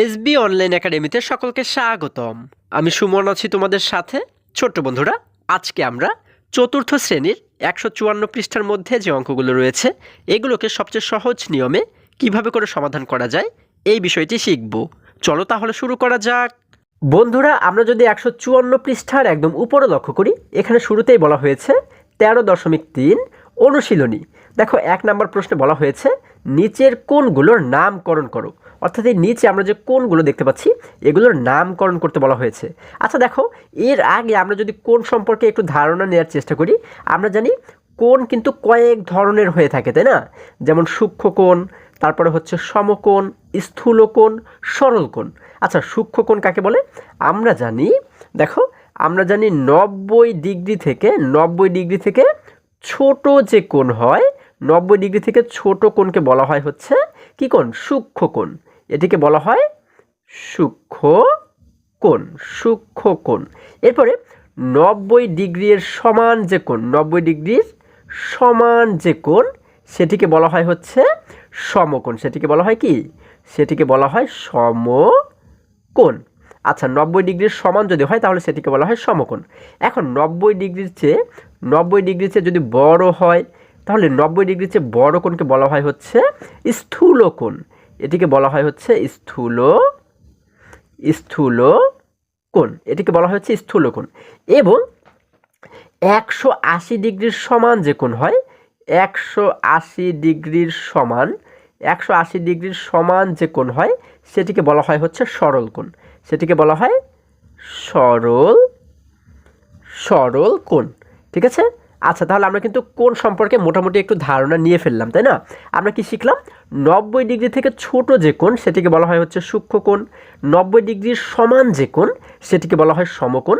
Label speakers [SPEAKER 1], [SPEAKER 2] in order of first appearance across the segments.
[SPEAKER 1] SB online একাডেমিতে সকলকে স্বাগতম। আমি সুমন আছি তোমাদের সাথে। ছোট্ট বন্ধুরা, আজকে আমরা চতুর্থ শ্রেণীর 154 পৃষ্ঠার মধ্যে যে অঙ্কগুলো রয়েছে এগুলোকে সবচেয়ে সহজ নিয়মে কিভাবে করে সমাধান করা যায় এই বিষয়টি শিখব। চলো তাহলে শুরু করা যাক। বন্ধুরা, আমরা যদি 154 পৃষ্ঠার একদম উপরে লক্ষ্য করি, এখানে শুরুতেই বলা হয়েছে 13.3 অনুশীলনী। দেখো, 1 নম্বর প্রশ্নে বলা হয়েছে নিচের কোণগুলোর নামকরণ করো। অর্থাৎ এই নিচে আমরা যে কোণগুলো দেখতে পাচ্ছি এগুলোর নামকরণ করতে বলা হয়েছে। আচ্ছা দেখো, এর আগে আমরা যদি কোণ সম্পর্কে একটু ধারণা নেওয়ার চেষ্টা করি, আমরা জানি কোণ কিন্তু কয়েক ধরনের হয়ে থাকে, তাই না? যেমন সূক্ষ্ম কোণ, তারপরে হচ্ছে সমকোণ, স্থূল কোণ, সরল কোণ। আচ্ছা, সূক্ষ্ম কোণ কাকে বলে? আমরা জানি, দেখো, আমরা জানি 90 ডিগ্রি থেকে ছোট যে কোণ হয়, 90 ডিগ্রি থেকে ছোট কোণকে বলা হয় হচ্ছে কি কোণ? সূক্ষ্ম কোণ। এটিকে বলা হয় সূক্ষ্ম কোণ। এরপরে 90 ডিগ্রির সমান যে কোণ, 90 ডিগ্রির সমান যে কোণ, সেটিকে বলা হয় হচ্ছে সমকোণ। সেটিকে বলা হয় কি? সেটিকে বলা হয় সমকোণ। আচ্ছা, 90 ডিগ্রির সমান যদি হয় তাহলে সেটিকে বলা হয় সমকোণ। এখন 90 ডিগ্রির চেয়ে যদি বড় হয় তাহলে 90 ডিগ্রির চেয়ে বড় কোণকে বলা হয় হচ্ছে স্থূল কোণ। এটিকে বলা হয় হচ্ছে স্থূল কোণ। এটিকে বলা হয় হচ্ছে স্থূল কোণ। এবং 180 ডিগ্রির সমান যে কোণ হয়, 180 ডিগ্রির সমান যে কোণ হয় সেটিকে বলা হয় হচ্ছে সরল কোণ। সেটিকে বলা হয় সরল কোণ। ঠিক আছে? আচ্ছা, তাহলে আমরা কিন্তু কোণ সম্পর্কে মোটামুটি একটু ধারণা নিয়ে ফেললাম, তাই না? আমরা কি শিখলাম? 90 ডিগ্রি থেকে ছোট যে কোণ সেটিকে বলা হয় হচ্ছে সূক্ষ্ম কোণ, 90 ডিগ্রির সমান যে কোণ সেটিকে বলা হয় সমকোণ,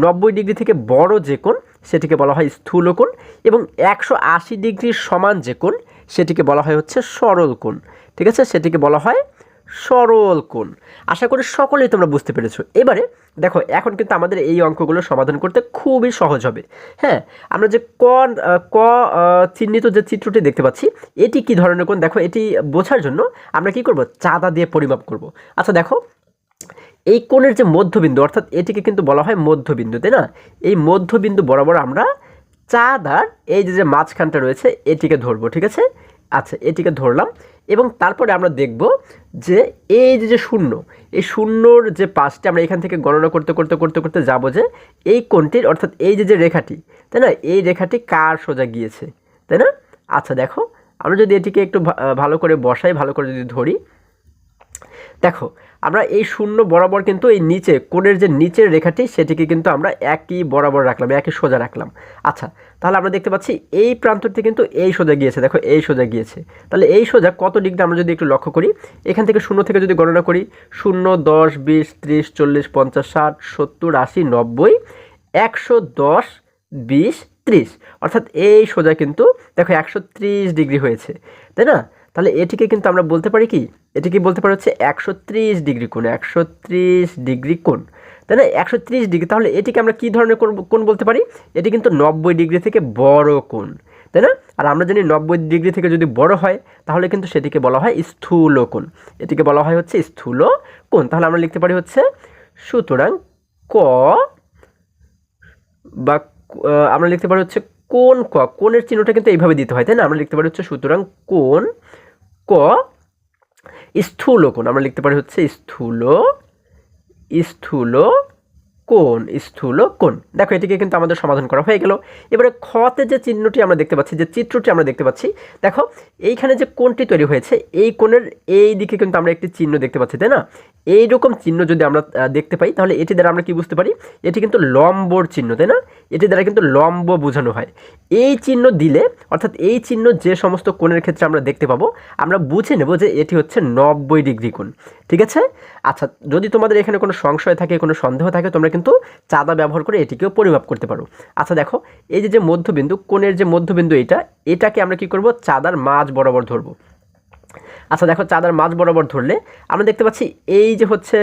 [SPEAKER 1] 90 ডিগ্রি থেকে বড় যে কোণ সেটিকে বলা হয় স্থূল কোণ, এবং 180 ডিগ্রির সমান যে কোণ সেটিকে বলা হয় হচ্ছে সরল কোণ। ঠিক আছে? সেটিকে বলা হয় সরল কোণ। আশা করি সকলেই তোমরা বুঝতে পেরেছো। এবারে দেখো, এখন কিন্তু আমাদের এই অঙ্কগুলো সমাধান করতে খুবই সহজ হবে। হ্যাঁ, আমরা যে ক চিহ্নিত যে চিত্রটি দেখতে পাচ্ছি, এটি কি ধরনের কোণ? দেখো, এটি বোঝার জন্য আমরা কি করব? চাঁদা দিয়ে পরিমাপ করব। আচ্ছা দেখো, এই কোণের যে মধ্যবিন্দু, অর্থাৎ এটিকে কিন্তু বলা হয় মধ্যবিন্দু, তাই না? এই মধ্যবিন্দু বরাবর আমরা চাঁদার এই যে মাঝখানটা রয়েছে এটিকে ধরবো। ঠিক আছে? আচ্ছা, এটিকে ধরলাম এবং তারপরে আমরা দেখব যে এই যে শূন্য, এই শূন্যর যে পাশটি আমরা এখান থেকে গণনা করতে যাব যে এই কোণটির, অর্থাৎ এই যে রেখাটি, তাই না? এই রেখাটি কার সোজা গিয়েছে, তাই না? আচ্ছা দেখো, আমরা যদি এটিকে একটু ভালো করে বসাই, ভালো করে যদি ধরি, দেখো আমরা এই শূন্য বরাবর কিন্তু এই নিচে কোণের যে নিচের রেখাটি সেটিকে কিন্তু আমরা একই বরাবর রাখলাম, একই সোজা রাখলাম। আচ্ছা, তাহলে আমরা দেখতে পাচ্ছি এই প্রান্তটি কিন্তু এই সোজা গিয়েছে। দেখো, এই সোজা গিয়েছে। তাহলে এই সোজা কত ডিগ্রি আমরা যদি একটু লক্ষ্য করি, এখান থেকে শূন্য থেকে যদি গণনা করি, 0, 10, 20, 30, 40, 50, 60, 70, 80, 90, 110, 20, 30, অর্থাৎ এই সোজা কিন্তু দেখো 130 ডিগ্রি হয়েছে, তাই না? তাহলে এটিকে কিন্তু আমরা বলতে পারি কি? এটিকে বলতে পারি হচ্ছে 130 ডিগ্রি কোণ। 130 ডিগ্রি কোণ, তাই না? 130 ডিগ্রি। তাহলে এটিকে আমরা কী ধরনের কোণ বলতে পারি? এটি কিন্তু 90 ডিগ্রি থেকে বড় কোণ, তাই না? আর আমরা জানি 90 ডিগ্রি থেকে যদি বড় হয় তাহলে কিন্তু সেটিকে বলা হয় স্থূল কোণ। এটিকে বলা হয় হচ্ছে স্থূল কোণ। তাহলে আমরা লিখতে পারি হচ্ছে, সুতরাং ক বা আমরা লিখতে পারি হচ্ছে কোণ ক। কোণের চিহ্নটা কিন্তু এইভাবে দিতে হয়, তাই না? আমরা লিখতে পারি হচ্ছে সুতরাং কোণ ক স্থূল কোণ। আমরা লিখতে পারি হচ্ছে স্থূল কোণ। দেখো, এটিকে কিন্তু আমাদের সমাধান করা হয়ে গেল। এবারে খতে যে চিহ্নটি আমরা দেখতে পাচ্ছি, যে চিত্রটি আমরা দেখতে পাচ্ছি, দেখো এইখানে যে কোণটি তৈরি হয়েছে এই কোণের এই দিকে কিন্তু আমরা একটি চিহ্ন দেখতে পাচ্ছি, তাই না? এইরকম চিহ্ন যদি আমরা দেখতে পাই তাহলে এটি দ্বারা আমরা কি বুঝতে পারি? এটি কিন্তু লম্বর চিহ্ন, তাই না? এটি দ্বারা কিন্তু লম্ব বোঝানো হয়। এই চিহ্ন দিলে, অর্থাৎ এই চিহ্ন যে সমস্ত কোণের ক্ষেত্রে আমরা দেখতে পাবো, আমরা বুঝে নেব যে এটি হচ্ছে 90 ডিগ্রি কোণ। ঠিক আছে? আচ্ছা, যদি তোমাদের এখানে কোনো সংশয় থাকে, কোনো সন্দেহ থাকে, তোমরা কিন্তু চাঁদা ব্যবহার করে এটিকেও পরিমাপ করতে পারো। আচ্ছা দেখো, এই যে মধ্যবিন্দু, কোণের যে মধ্যবিন্দু এটাকে আমরা কি করব? চাঁদার মাঝ বরাবর ধরবো। আচ্ছা দেখো, চাঁদার মাঝ বরাবর ধরলে আমরা দেখতে পাচ্ছি এই যে হচ্ছে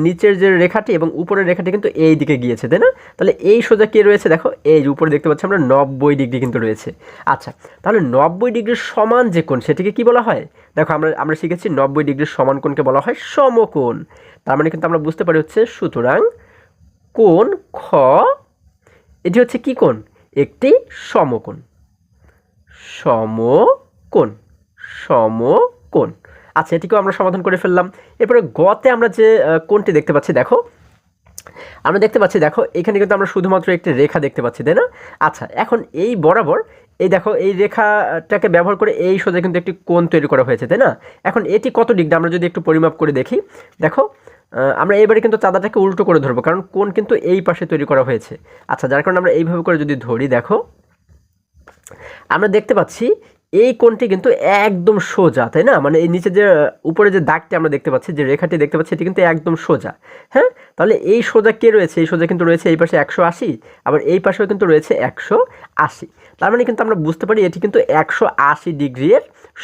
[SPEAKER 1] নিচের যে রেখাটি এবং উপরের রেখাটি কিন্তু এই দিকে গিয়েছে, তাই না? তাহলে এই সোজা কে রয়েছে? দেখো, এই যে উপরে দেখতে পাচ্ছি আমরা 90 ডিগ্রি কিন্তু রয়েছে। আচ্ছা, তাহলে 90 ডিগ্রির সমান যে কোণ সেটিকে কি বলা হয়? দেখো আমরা শিখেছি 90 ডিগ্রির সমান কোণকে বলা হয় সমকোণ। তার মানে কিন্তু আমরা বুঝতে পারি হচ্ছে সুতরাং কোণ খ এটি হচ্ছে কি কোণ? একটি সমকোণ। সমকোণ সমকোণ। আচ্ছা, এটিকেও আমরা সমাধান করে ফেললাম। এরপরে গতে আমরা যে কোণটি দেখতে পাচ্ছি, দেখো আমরা দেখতে পাচ্ছি, দেখো এখানে কিন্তু আমরা শুধুমাত্র একটি রেখা দেখতে পাচ্ছি, তাই না? আচ্ছা, এখন এই বরাবর এই দেখো এই রেখাটাকে ব্যবহার করে এই সোজা কিন্তু একটি কোণ তৈরি করা হয়েছে, তাই না? এখন এটি কত ডিগ্রি আমরা যদি একটু পরিমাপ করে দেখি, দেখো আমরা এবারে কিন্তু চাঁদাটাকে উল্টো করে ধরবো, কারণ কোণ কিন্তু এই পাশে তৈরি করা হয়েছে। আচ্ছা, যার কারণে আমরা এইভাবে করে যদি ধরি, দেখো আমরা দেখতে পাচ্ছি এই কোণটি কিন্তু একদম সোজা, তাই না? মানে এই নিচে যে উপরে যে দাগটি আমরা দেখতে পাচ্ছি, যে রেখাটি দেখতে পাচ্ছি, এটি কিন্তু একদম সোজা। হ্যাঁ, তাহলে এই সোজা কে রয়েছে? এই সোজা কিন্তু রয়েছে এই পাশে 180, আবার এই পাশেও কিন্তু রয়েছে 180। তার মানে কিন্তু আমরা বুঝতে পারি এটি কিন্তু 180 ডিগ্রির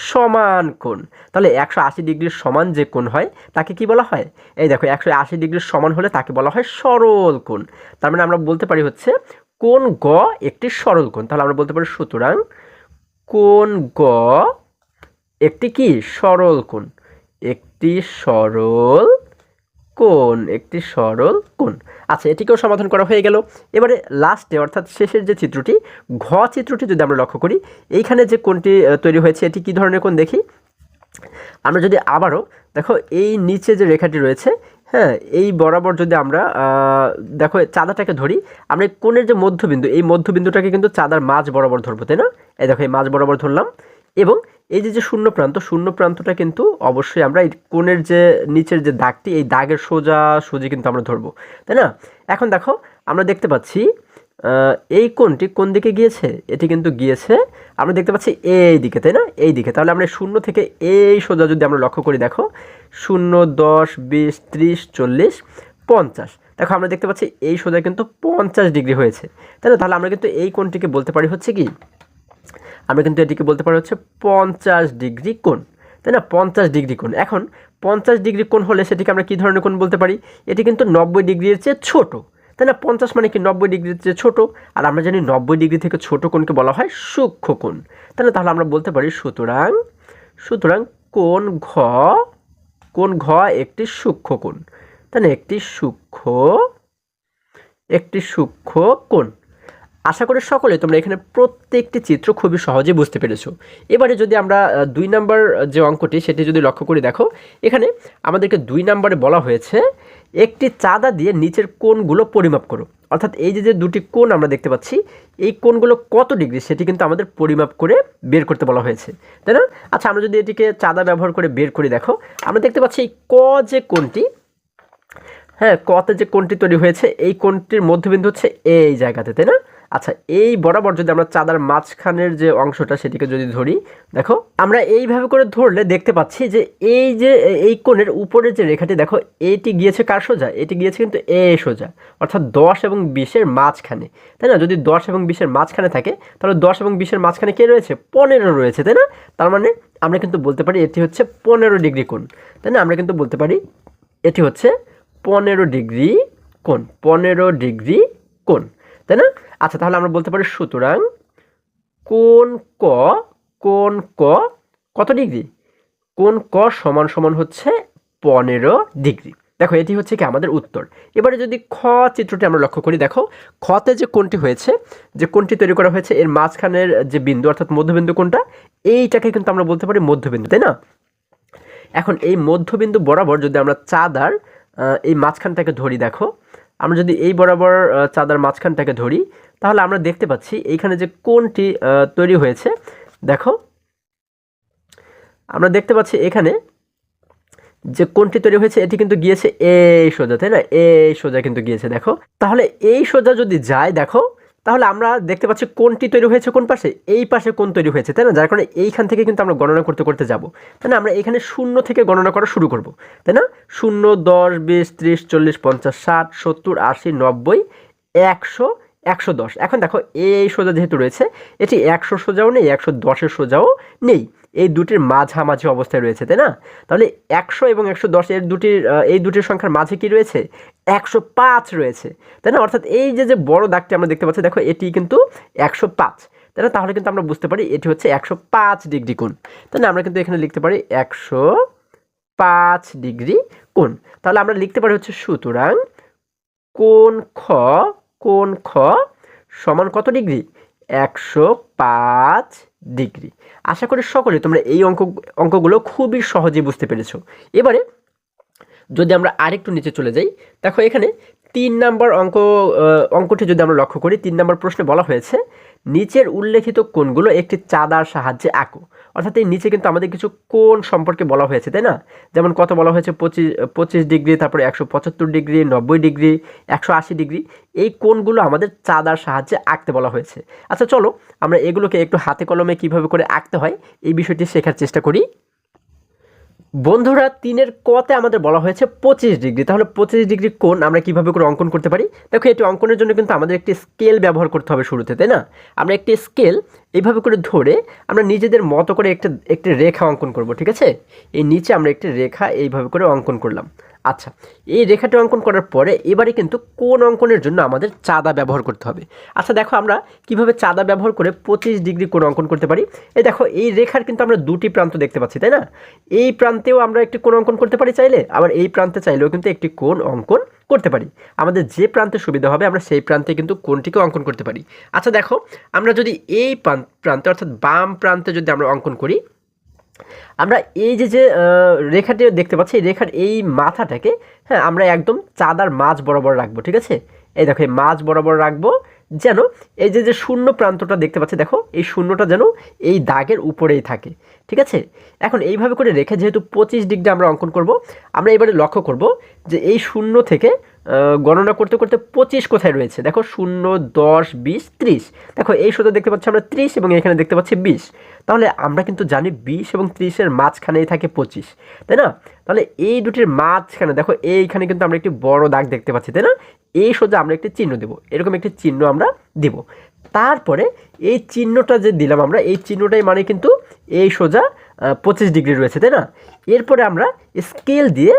[SPEAKER 1] সমান কোণ। তাহলে 180 ডিগ্রির সমান যে কোণ হয় তাকে কি বলা হয়? এই দেখো 180 ডিগ্রির সমান হলে তাকে বলা হয় সরল কোণ। তার মানে আমরা বলতে পারি হচ্ছে কোণ গ একটি সরল কোণ। তাহলে আমরা বলতে পারি সুতরাং কোণ গ একটি কি সরল কোণ, একটি সরল কোণ, একটি সরল কোণ। আচ্ছা, এটিকেও সমাধান করা হয়ে গেল। এবারে লাস্টে অর্থাৎ শেষের যে চিত্রটি, ঘ চিত্রটি যদি আমরা লক্ষ্য করি, এইখানে যে কোণটি তৈরি হয়েছে এটি কি ধরনের কোণ দেখি। আমরা যদি আবারও দেখো এই নিচে যে রেখাটি রয়েছে, হ্যাঁ, এই বরাবর যদি আমরা দেখো চাঁদাটাকে ধরি, আমরা এই কোণের যে মধ্যবিন্দু, এই মধ্যবিন্দুটাকে কিন্তু চাঁদার মাঝ বরাবর ধরবো, তাই না? এই দেখো এই মাঝ বরাবর ধরলাম, এবং এই যে শূন্য প্রান্তটা কিন্তু অবশ্যই আমরা এই কোণের যে নিচের যে দাগটি, এই দাগের সোজাসুজি কিন্তু আমরা ধরবো, তাই না? এখন দেখো আমরা দেখতে পাচ্ছি এই কোণটি কোন দিকে গিয়েছে? এটি কিন্তু গিয়েছে আমরা দেখতে পাচ্ছি এই দিকে, তাই না? এই দিকে। তাহলে আমরা শূন্য থেকে এই সোজা যদি আমরা লক্ষ্য করি, দেখো 0, 10, 20, 30, 40, 50, দেখো আমরা দেখতে পাচ্ছি এই সোজা কিন্তু 50 ডিগ্রি হয়েছে, তাই না? তাহলে আমরা কিন্তু এই কোণটিকে বলতে পারি হচ্ছে কি, আমরা কিন্তু এটিকে বলতে পারি হচ্ছে 50 ডিগ্রি কোণ, তাই না? 50 ডিগ্রি কোণ। এখন 50 ডিগ্রি কোণ হলে সেটিকে আমরা কী ধরনের কোণ বলতে পারি? এটি কিন্তু 90 ডিগ্রির চেয়ে ছোট, তাই না? 50 মানে কি 90 ডিগ্রির চেয়ে ছোট, আর আমরা জানি 90 ডিগ্রি থেকে ছোট কোণকে বলা হয় সূক্ষ্ম কোণ, তাই না? তাহলে আমরা বলতে পারি সুতরাং কোণ ঘ একটি সূক্ষ্ম কোণ, তাই না? একটি সূক্ষ্ম কোণ। আশা করি সকলে তোমরা এখানে প্রত্যেকটি চিত্র খুবই সহজে বুঝতে পেরেছো। এবারে যদি আমরা 2 নাম্বার যে অঙ্কটি সেটি যদি লক্ষ্য করি, দেখো এখানে আমাদেরকে 2 নাম্বারে বলা হয়েছে একটি চাঁদা দিয়ে নিচের কোণগুলো পরিমাপ করো। অর্থাৎ এই যে দুটি কোণ আমরা দেখতে পাচ্ছি, এই কোণগুলো কত ডিগ্রি সেটি কিন্তু আমাদের পরিমাপ করে বের করতে বলা হয়েছে, তাই না? আচ্ছা, আমরা যদি এটিকে চাঁদা ব্যবহার করে বের করি, দেখো আমরা দেখতে পাচ্ছি এই ক যে কোণটি, হ্যাঁ, কতে যে কোণটি তৈরি হয়েছে, এই কোণটির মধ্যবিন্দু হচ্ছে এই জায়গাতে, তাই না? আচ্ছা, এই বরাবর যদি আমরা চাঁদার মাঝখানের যে অংশটা সেটিকে যদি ধরি, দেখো আমরা এইভাবে করে ধরলে দেখতে পাচ্ছি যে এই কোণের উপরের যে রেখাটি, দেখো এটি গিয়েছে কার সোজা? এটি গিয়েছে কিন্তু এ সোজা, অর্থাৎ 10 এবং 20-এর মাঝখানে, তাই না? যদি 10 এবং 20-এর মাঝখানে থাকে, তাহলে 10 এবং 20-এর মাঝখানে কে রয়েছে? 15 রয়েছে, তাই না? তার মানে আমরা কিন্তু বলতে পারি এটি হচ্ছে 15 ডিগ্রি কোণ, তাই না? আমরা কিন্তু বলতে পারি এটি হচ্ছে 15 ডিগ্রি কোণ, 15 ডিগ্রি কোণ, তাই না? আচ্ছা, তাহলে আমরা বলতে পারি সুতরাং কোণ ক কত ডিগ্রি? কোণ ক সমান হচ্ছে 15 ডিগ্রি। দেখো এটি হচ্ছে কি আমাদের উত্তর। এবারে যদি খ চিত্রটি আমরা লক্ষ্য করি, দেখো খতে যে কোণটি হয়েছে, যে কোণটি তৈরি করা হয়েছে, এর মাঝখানের যে বিন্দু অর্থাৎ মধ্যবিন্দু কোণটা, এইটাকে কিন্তু আমরা বলতে পারি মধ্যবিন্দু, তাই না? এখন এই মধ্যবিন্দু বরাবর যদি আমরা চাঁদার এই মাঝখানটাকে ধরি, দেখো আমরা যদি এই বরাবর চাঁদার মাঝখানটাকে ধরি, তাহলে আমরা দেখতে পাচ্ছি এইখানে যে কোণটি তৈরি হয়েছে, দেখো আমরা দেখতে পাচ্ছি এখানে যে কোণটি তৈরি হয়েছে এটি কিন্তু গিয়েছে এই সোজা, তাই না? এই সোজা কিন্তু গিয়েছে, দেখো তাহলে এই সোজা যদি যায়, দেখো তাহলে আমরা দেখতে পাচ্ছি কোণটি তৈরি হয়েছে কোন পাশে? এই পাশে কোণ তৈরি হয়েছে, তাই না? যার কারণে এইখান থেকে কিন্তু আমরা গণনা করতে যাব, তাই না? আমরা এখানে 0 থেকে গণনা করা শুরু করব, তাই না? 0, 10, 20, 30, 40, 50, 60, 70, 80, 90, 100, 110। এখন দেখো এই সোজা যেহেতু রয়েছে, এটি 100 সোজাও নেই, 110-এর সোজাও নেই, এই দুটির মাঝামাঝি অবস্থায় রয়েছে, তাই না? তাহলে 100 এবং 110 এই দুটির সংখ্যার মাঝে কি রয়েছে? 105 রয়েছে, তাই না? অর্থাৎ এই যে বড় দাগটি আমরা দেখতে পাচ্ছি, দেখো এটি কিন্তু 105, তাই তাই না? তাহলে কিন্তু আমরা বুঝতে পারি এটি হচ্ছে 105 ডিগ্রি কোণ, তাই না? আমরা কিন্তু এখানে লিখতে পারি 105 ডিগ্রি কোণ। তাহলে আমরা লিখতে পারি হচ্ছে সুতরাং কোণ খ সমান কত ডিগ্রি? 105 ডিগ্রি। আশা করি সকলে তোমরা এই অঙ্কগুলো খুবই সহজেই বুঝতে পেরেছো। এবারে যদি আমরা আরেকটু নিচে চলে যাই, দেখো এখানে 3 নম্বর অঙ্কটি যদি আমরা লক্ষ্য করি, 3 নম্বর প্রশ্নে বলা হয়েছে নিচের উল্লেখিত কোণগুলো একটি চাঁদার সাহায্যে আঁকো। অর্থাৎ এই নিচে কিন্তু আমাদের কিছু কোণ সম্পর্কে বলা হয়েছে, তাই না? যেমন কত বলা হয়েছে 25 ডিগ্রি, তারপরে 175 ডিগ্রি, 90 ডিগ্রি, 180 ডিগ্রি। এই কোণগুলো আমাদের চাঁদার সাহায্যে আঁকতে বলা হয়েছে। আচ্ছা চলো আমরা এগুলোকে একটু হাতে কলমে কিভাবে করে আঁকতে হয় এই বিষয়টি শেখার চেষ্টা করি। বন্ধুরা 3-এর কতে আমাদের বলা হয়েছে 25 ডিগ্রি, তাহলে 25 ডিগ্রি কোণ আমরা কিভাবে করে অঙ্কন করতে পারি? দেখো এটি অঙ্কনের জন্য কিন্তু আমাদের একটি স্কেল ব্যবহার করতে হবে শুরুতে, তাই না? আমরা একটি স্কেল এইভাবে করে ধরে আমরা নিজেদের মতো করে একটি রেখা অঙ্কন করব, ঠিক আছে? এই নিচে আমরা একটি রেখা এইভাবে করে অঙ্কন করলাম। আচ্ছা, এই রেখাটি অঙ্কন করার পরে এবারে কিন্তু কোণ অঙ্কনের জন্য আমাদের চাঁদা ব্যবহার করতে হবে। আচ্ছা দেখো আমরা কিভাবে চাঁদা ব্যবহার করে 25 ডিগ্রি কোণ অঙ্কন করতে পারি। এই দেখো এই রেখার কিন্তু আমরা দুটি প্রান্ত দেখতে পাচ্ছি, তাই না? এই প্রান্তেও আমরা একটি কোণ অঙ্কন করতে পারি চাইলে, আবার এই প্রান্তে চাইলেও কিন্তু একটি কোণ অঙ্কন করতে পারি। আমাদের যে প্রান্তে সুবিধা হবে আমরা সেই প্রান্তে কিন্তু কোণটিকে অঙ্কন করতে পারি। আচ্ছা দেখো আমরা যদি এই প্রান্তে অর্থাৎ বাম প্রান্তে যদি আমরা অঙ্কন করি, আমরা এই যে রেখাটি দেখতে পাচ্ছি, এই রেখার এই মাথাটাকে হ্যাঁ আমরা একদম চাঁদার মাঝ বরাবর রাখবো, ঠিক আছে? এই দেখো এই মাঝ বরাবর রাখবো, যেন এই যে শূন্য প্রান্তটা দেখতে পাচ্ছি, দেখো এই শূন্যটা যেন এই দাগের উপরেই থাকে, ঠিক আছে? এখন এইভাবে করে রেখে যেহেতু 25 ডিগ্রি আমরা অঙ্কন করব, আমরা এবারে লক্ষ্য করব যে এই শূন্য থেকে গণনা করতে করতে 25 কোথায় রয়েছে। দেখো 0, 10, 20, 30। দেখো এই সোজা দেখতে পাচ্ছি আমরা 30 এবং এখানে দেখতে পাচ্ছি 20। তাহলে আমরা কিন্তু জানি 20 এবং 30-এর মাঝখানেই থাকে 25, তাই না? তাহলে এই দুটির মাঝখানে দেখো এইখানে কিন্তু আমরা একটি বড় দাগ দেখতে পাচ্ছি, তাই না? এই সোজা আমরা একটি চিহ্ন দেব, এরকম একটি চিহ্ন আমরা দিব। তারপরে এই চিহ্নটা যে দিলাম আমরা, এই চিহ্নটাই মানে কিন্তু এই সোজা 25 ডিগ্রি রয়েছে, তাই না? এরপরে আমরা স্কেল দিয়ে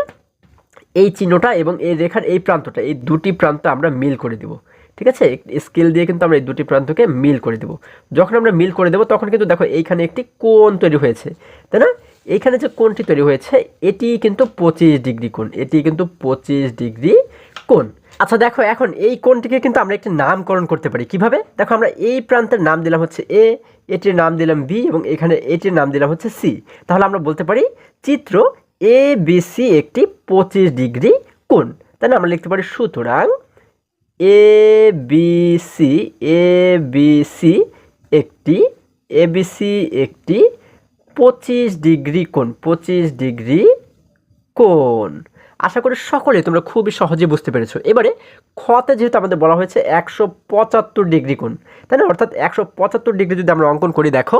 [SPEAKER 1] এই চিহ্নটা এবং এই রেখার এই প্রান্তটা, এই দুটি প্রান্ত আমরা মিল করে দেব, ঠিক আছে? স্কেল দিয়ে কিন্তু আমরা এই দুটি প্রান্তকে মিল করে দেব। যখন আমরা মিল করে দেব তখন কিন্তু দেখো এইখানে একটি কোণ তৈরি হয়েছে, তাই না? এইখানে যে কোণটি তৈরি হয়েছে এটি কিন্তু 25 ডিগ্রি কোণ, এটি কিন্তু 25 ডিগ্রি কোণ। আচ্ছা দেখো এখন এই কোণটিকে কিন্তু আমরা একটি নামকরণ করতে পারি। কিভাবে? দেখো আমরা এই প্রান্তের নাম দিলাম হচ্ছে এ, এটির নাম দিলাম বি এবং এখানে এটির নাম দিলাম হচ্ছে সি। তাহলে আমরা বলতে পারি চিত্র এ বি সি একটি 25 ডিগ্রি কোণ, তাই না? আমরা লিখতে পারি সুতরাং এ বি সি একটি 25 ডিগ্রি কোণ, 25 ডিগ্রি কোণ। আশা করি সকলে তোমরা খুবই সহজে বুঝতে পেরেছো। এবারে খতে যেহেতু আমাদের বলা হয়েছে 175 ডিগ্রি কোণ, তাই না? অর্থাৎ 175 ডিগ্রি যদি আমরা অঙ্কন করি, দেখো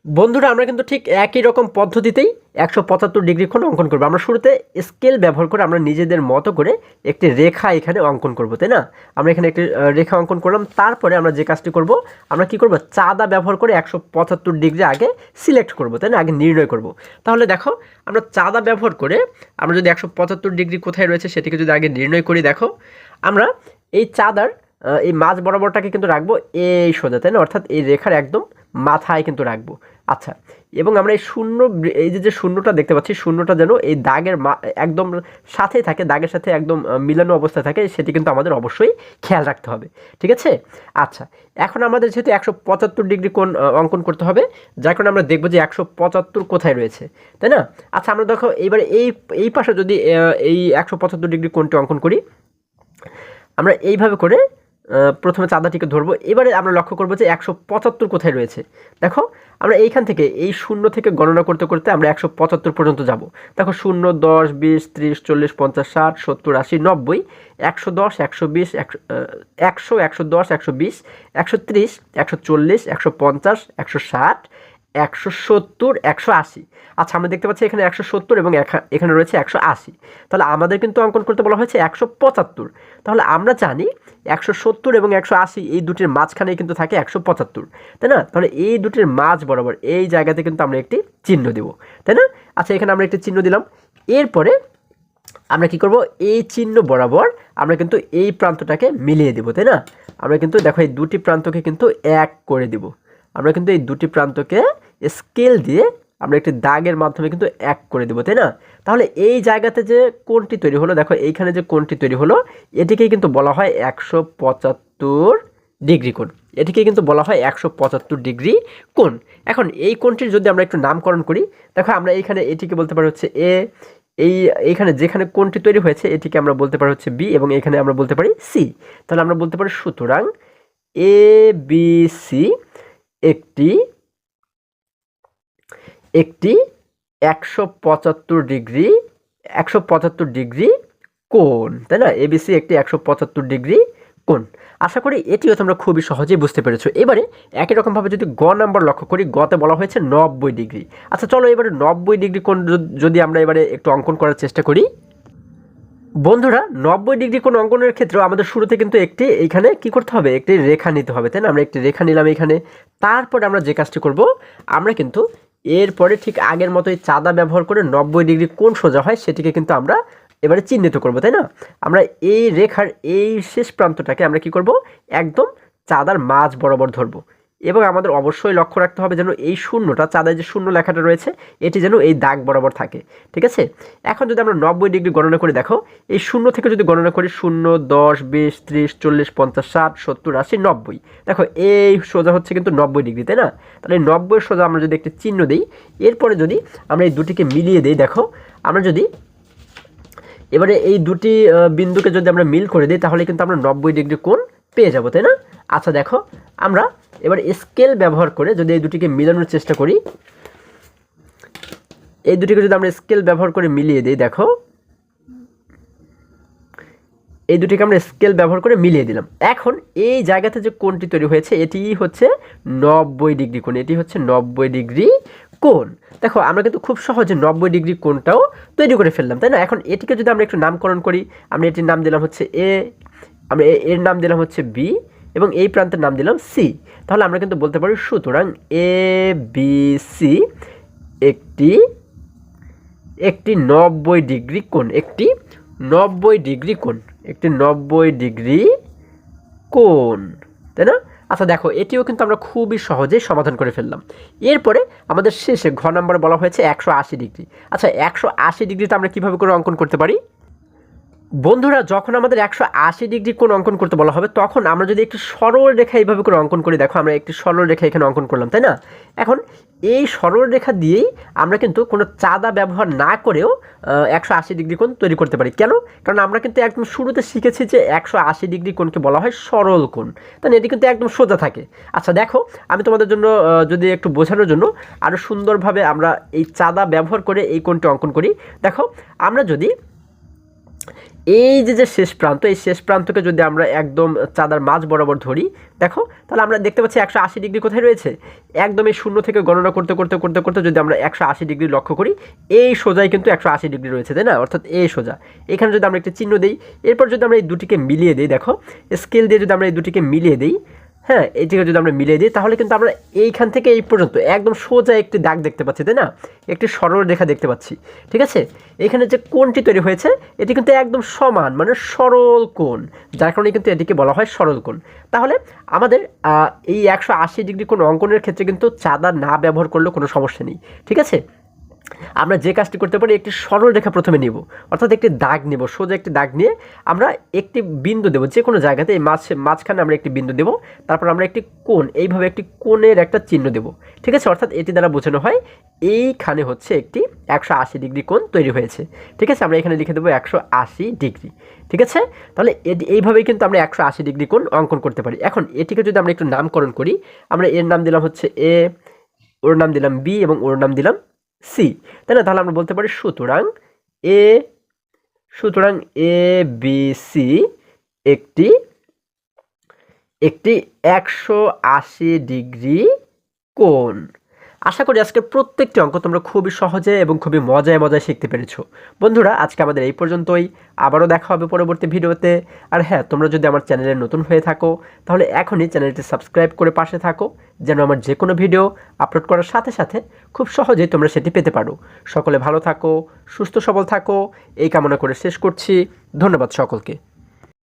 [SPEAKER 1] বন্ধুরা আমরা কিন্তু ঠিক একই রকম পদ্ধতিতেই 175 ডিগ্রি কোণ অঙ্কন করবো। আমরা শুরুতে স্কেল ব্যবহার করে আমরা নিজেদের মতো করে একটি রেখা এখানে অঙ্কন করব, তাই না? আমরা এখানে একটি রেখা অঙ্কন করলাম। তারপরে আমরা যে কাজটি করব, আমরা কি করব, চাঁদা ব্যবহার করে 175 ডিগ্রি আগে সিলেক্ট করব, তাই না? আগে নির্ণয় করব। তাহলে দেখো আমরা চাঁদা ব্যবহার করে আমরা যদি 175 ডিগ্রি কোথায় রয়েছে সেটিকে যদি আগে নির্ণয় করি, দেখো আমরা এই চাঁদার এই মাঝ বরাবরটাকে কিন্তু রাখবো এই সোজা, তাই না? অর্থাৎ এই রেখার একদম মাথায় কিন্তু রাখবো। আচ্ছা, এবং আমরা এই যে শূন্যটা দেখতে পাচ্ছি, শূন্যটা যেন এই দাগের একদম সাথেই থাকে, দাগের সাথে একদম মিলানো অবস্থায় থাকে, সেটি কিন্তু আমাদের অবশ্যই খেয়াল রাখতে হবে, ঠিক আছে? আচ্ছা, এখন আমাদের যেহেতু 175 ডিগ্রি কোণ অঙ্কন করতে হবে, যার কারণে আমরা দেখবো যে 175 কোথায় রয়েছে, তাই না? আচ্ছা আমরা দেখো এইবারে এই পাশে যদি এই 175 ডিগ্রি কোণটি অঙ্কন করি, আমরা এইভাবে করে প্রথমে চাঁদাটিকে ধরবো। এবারে আমরা লক্ষ্য করবো যে 175 কোথায় রয়েছে। দেখো আমরা এইখান থেকে এই শূন্য থেকে গণনা করতে করতে আমরা 175 পর্যন্ত যাব। দেখো 0, 10, 20, 30, 40, 50, 60, 70, 80, 90, 110, 120, 100, 110, 120, 130, 140, 150, 160, 170, 180। আচ্ছা আমরা দেখতে পাচ্ছি এখানে 170 এবং এখানে রয়েছে 180। তাহলে আমাদের কিন্তু অঙ্কন করতে বলা হয়েছে 175। তাহলে আমরা জানি 170 এবং 180 এই দুটির মাঝখানে কিন্তু থাকে 175, তাই না? তাহলে এই দুটির মাঝ বরাবর এই জায়গাতে কিন্তু আমরা একটি চিহ্ন দেব, তাই না? আচ্ছা এখানে আমরা একটি চিহ্ন দিলাম। এরপরে আমরা কি করব, এই চিহ্ন বরাবর আমরা কিন্তু এই প্রান্তটাকে মিলিয়ে দেব, তাই না? আমরা কিন্তু দেখো এই দুটি প্রান্তকে কিন্তু এক করে দেব। আমরা কিন্তু এই দুটি প্রান্তকে স্কেল দিয়ে আমরা একটি দাগের মাধ্যমে কিন্তু এক করে দেব, তাই না? তাহলে এই জায়গাতে যে কোণটি তৈরি হলো, দেখো এইখানে যে কোণটি তৈরি হলো, এটিকেই কিন্তু বলা হয় 175 ডিগ্রি কোণ। এটিকে কিন্তু বলা হয় 175 ডিগ্রি কোণ। এখন এই কোণটির যদি আমরা একটু নামকরণ করি, দেখো আমরা এইখানে এটিকে বলতে পারি হচ্ছে এ, এইখানে যেখানে কোণটি তৈরি হয়েছে এটিকে আমরা বলতে পারি হচ্ছে বি, এবং এখানে আমরা বলতে পারি সি। তাহলে আমরা বলতে পারি সুতরাং এ বি সি একটি একটি 175 ডিগ্রি কোণ, তাই না? এবিসি একটি 175 ডিগ্রি কোণ। আশা করি এটিও তোমরা খুবই সহজেই বুঝতে পেরেছো। এবারে একই রকমভাবে যদি গ নাম্বার লক্ষ্য করি, গতে বলা হয়েছে 90 ডিগ্রি। আচ্ছা চলো এবারে 90 ডিগ্রি কোণ যদি আমরা এবারে একটু অঙ্কন করার চেষ্টা করি। বন্ধুরা 90 ডিগ্রি কোণ অঙ্কনের ক্ষেত্রে আমাদের শুরুতে কিন্তু একটি এইখানে কি করতে হবে, একটি রেখা নিতে হবে, তাই না? আমরা একটি রেখা নিলাম এখানে। তারপরে আমরা যে কাজটি করব, আমরা কিন্তু এরপরে ঠিক আগের মতোই চাঁদা ব্যবহার করে 90 ডিগ্রি কোণ সোজা হয় সেটিকে কিন্তু আমরা এবারে চিহ্নিত করব, তাই না? আমরা এই রেখার এই শেষ প্রান্তটাকে আমরা কি করব, একদম চাঁদার মাঝ বরাবর ধরব, এবং আমাদের অবশ্যই লক্ষ্য রাখতে হবে যেন এই শূন্যটা, চাঁদায় যে শূন্য লেখাটা রয়েছে এটি যেন এই দাগ বরাবর থাকে, ঠিক আছে? এখন যদি আমরা 90 ডিগ্রি গণনা করে দেখো, এই শূন্য থেকে যদি গণনা করি 0, 10, 20, 30, 40, 50, 60, 70, 80, 90, দেখো এই সোজা হচ্ছে কিন্তু 90 ডিগ্রি, তাই না? তাহলে এই 90 সোজা আমরা যদি একটি চিহ্ন দিই, এরপরে যদি আমরা এই দুটিকে মিলিয়ে দিই, দেখো আমরা যদি এবারে এই দুটি বিন্দুকে যদি আমরা মিল করে দিই তাহলে কিন্তু আমরা 90 ডিগ্রি কোণ পেয়ে যাব, তাই না? আচ্ছা দেখো আমরা এবার স্কেল ব্যবহার করে যদি এই দুটিকে মিলানোর চেষ্টা করি, এই দুটিকে যদি আমরা স্কেল ব্যবহার করে মিলিয়ে দিই, দেখো এই দুটিকে আমরা স্কেল ব্যবহার করে মিলিয়ে দিলাম। এখন এই জায়গাতে যে কোণটি তৈরি হয়েছে এটি হচ্ছে 90 ডিগ্রি কোণ, এটি হচ্ছে 90 ডিগ্রি কোণ। দেখো আমরা কিন্তু খুব সহজে 90 ডিগ্রি কোণটাও তৈরি করে ফেললাম, তাই না? এখন এটিকে যদি আমরা একটু নামকরণ করি, আমরা এটির নাম দিলাম হচ্ছে এ, আমরা এর নাম দিলাম হচ্ছে বি, এবং এই প্রান্তের নাম দিলাম সি। তাহলে আমরা কিন্তু বলতে পারি সুতরাং এ বি সি একটি 90 ডিগ্রি কোণ, একটি 90 ডিগ্রি কোণ, একটি 90 ডিগ্রি কোণ, তাই না? আচ্ছা দেখো এটিও কিন্তু আমরা খুবই সহজেই সমাধান করে ফেললাম। এরপরে আমাদের শেষে ঘ নাম্বার বলা হয়েছে 180 ডিগ্রি। আচ্ছা 180 ডিগ্রিটা আমরা কীভাবে করে অঙ্কন করতে পারি? বন্ধুরা যখন আমাদের 180 ডিগ্রি কোণ অঙ্কন করতে বলা হবে তখন আমরা যদি একটি সরল রেখা এইভাবে করে অঙ্কন করি, দেখো আমরা একটি সরল রেখা এখানে অঙ্কন করলাম, তাই না? এখন এই সরল রেখা দিয়েই আমরা কিন্তু কোনো চাঁদা ব্যবহার না করেও 180 ডিগ্রি কোণ তৈরি করতে পারি। কেন? কারণ আমরা কিন্তু একদম শুরুতে শিখেছি যে 180 ডিগ্রি কোণকে বলা হয় সরল কোণ, তাই না? এটি কিন্তু একদম সোজা থাকে। আচ্ছা দেখো আমি তোমাদের জন্য যদি একটু বোঝানোর জন্য আরও সুন্দরভাবে আমরা এই চাঁদা ব্যবহার করে এই কোণটি অঙ্কন করি। দেখো আমরা যদি এই যে শেষ প্রান্ত, এই শেষ প্রান্তকে যদি আমরা একদম চাঁদার মাঝ বরাবর ধরি, দেখো তাহলে আমরা দেখতে পাচ্ছি 180 ডিগ্রি কোথায় রয়েছে, একদম এই শূন্য থেকে গণনা করতে করতে করতে করতে যদি আমরা 180 ডিগ্রি লক্ষ্য করি, এই সোজাই কিন্তু 180 ডিগ্রি রয়েছে, তাই না? অর্থাৎ এই সোজা এখানে যদি আমরা একটি চিহ্ন দিই, এরপর যদি আমরা এই দুটিকে মিলিয়ে দিই, দেখো স্কেল দিয়ে যদি আমরা এই দুটিকে মিলিয়ে দিই, হ্যাঁ এইটিকে যদি আমরা মিলিয়ে দিই তাহলে কিন্তু আমরা এইখান থেকে এই পর্যন্ত একদম সোজা একটি দাগ দেখতে পাচ্ছি, তাই না? একটি সরল রেখা দেখতে পাচ্ছি, ঠিক আছে? এখানে যে কোণটি তৈরি হয়েছে এটি কিন্তু একদম সমান, মানে সরল কোণ, যার কারণে কিন্তু এটিকে বলা হয় সরল কোণ। তাহলে আমাদের এই 180 ডিগ্রি কোণ অঙ্কনের ক্ষেত্রে কিন্তু চাঁদা না ব্যবহার করলেও কোনো সমস্যা নেই, ঠিক আছে? আমরা যে কাজটি করতে পারি, একটি সরল রেখা প্রথমে নিব, অর্থাৎ একটি দাগ নেব, সোজা একটি দাগ নিয়ে আমরা একটি বিন্দু দেব যে কোনো জায়গাতে, এই মাঝখানে আমরা একটি বিন্দু দেব, তারপর আমরা একটি কোণ, এইভাবে একটি কোণের একটা চিহ্ন দেব, ঠিক আছে? অর্থাৎ এটি দ্বারা বোঝানো হয় এইখানে হচ্ছে একটি 180 ডিগ্রি কোণ তৈরি হয়েছে, ঠিক আছে? আমরা এখানে লিখে দেবো 180 ডিগ্রি, ঠিক আছে? তাহলে এইভাবেই কিন্তু আমরা 180 ডিগ্রি কোণ অঙ্কন করতে পারি। এখন এটিকে যদি আমরা একটু নামকরণ করি, আমরা এর নাম দিলাম হচ্ছে এ, ওর নাম দিলাম বি, এবং ওর নাম দিলাম সি, তাই না? তাহলে আমরা বলতে পারি সুতরাং এ বি সি একটি 180 ডিগ্রি কোণ। আশা করি আজকের প্রত্যেকটি অঙ্ক তোমরা খুবই সহজে এবং খুবই মজায় মজায় শিখতে পেরেছো। বন্ধুরা, আজকে আমাদের এই পর্যন্তই। আবারও দেখা হবে পরবর্তী ভিডিওতে। আর হ্যাঁ, তোমরা যদি আমার চ্যানেলে নতুন হয়ে থাকো তাহলে এখনই চ্যানেলটি সাবস্ক্রাইব করে পাশে থাকো, যেন আমার যে কোনো ভিডিও আপলোড করার সাথে সাথে খুব সহজেই তোমরা সেটি পেতে পারো। সকলে ভালো থাকো, সুস্থ সবল থাকো, এই কামনা করে শেষ করছি। ধন্যবাদ সকলকে।